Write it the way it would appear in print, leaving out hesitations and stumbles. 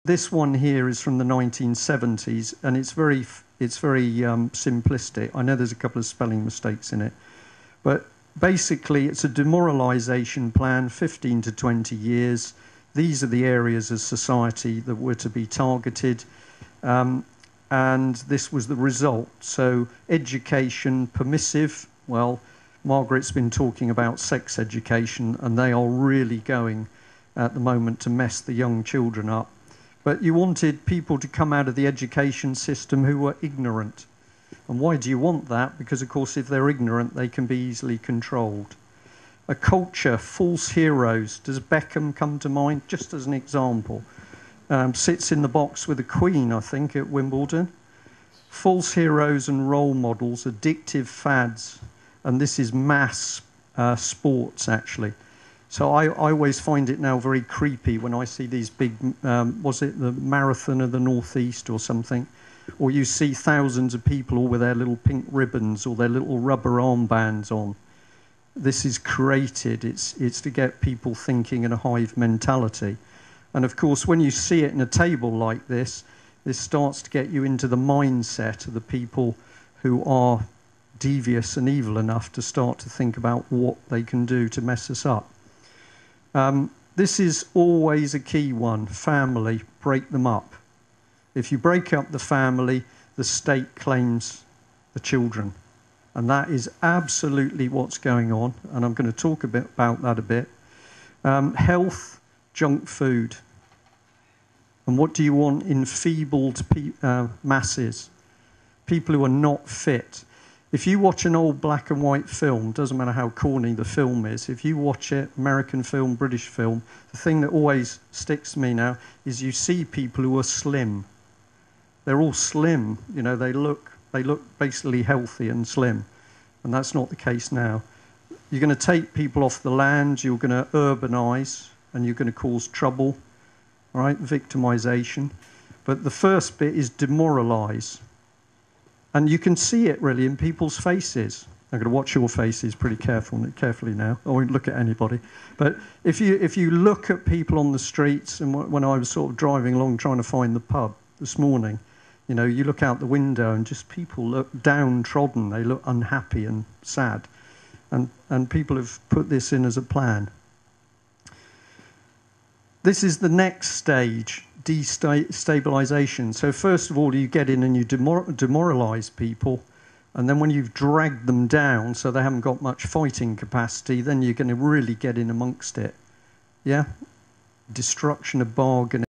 this one here is from the 1970s, and it's very simplistic. I know there's a couple of spelling mistakes in it, but basically it's a demoralisation plan, 15 to 20 years. These are the areas of society that were to be targeted, and this was the result. So education, permissive, well, Margaret's been talking about sex education, and they are really going at the moment to mess the young children up. But you wanted people to come out of the education system who were ignorant. And why do you want that? Because, of course, if they're ignorant, they can be easily controlled. A culture, false heroes. Does Beckham come to mind? Just as an example. Sits in the box with the Queen, I think, at Wimbledon. False heroes and role models, addictive fads. And this is mass sports, actually. So I always find it now very creepy when I see these big, was it the Marathon of the Northeast or something? Or you see thousands of people all with their little pink ribbons or their little rubber armbands on. This is created, it's to get people thinking in a hive mentality. And of course, when you see it in a table like this, this starts to get you into the mindset of the people who are devious and evil enough to start to think about what they can do to mess us up. This is always a key one. Family, break them up. If you break up the family, the state claims the children. And that is absolutely what's going on. And I'm going to talk a bit about that a bit. Health, junk food. And what do you want? Enfeebled masses. People who are not fit. If you watch an old black and white film, doesn't matter how corny the film is, if you watch it, American film, British film, the thing that always sticks to me now is you see people who are slim. They're all slim, you know, they look basically healthy and slim. And that's not the case now. You're going to take people off the land, you're going to urbanize, and you're going to cause trouble, all right, victimization. But the first bit is demoralize. And you can see it really in people's faces. I'm going to watch your faces pretty carefully now. I won't look at anybody. But if you look at people on the streets, and when I was sort of driving along trying to find the pub this morning, you know, you look out the window and just people look downtrodden. They look unhappy and sad. And people have put this in as a plan. This is the next stage, destabilization. So first of all, you get in and you demoralize people. And then when you've dragged them down so they haven't got much fighting capacity, then you're going to really get in amongst it. Yeah? Destruction of bargaining.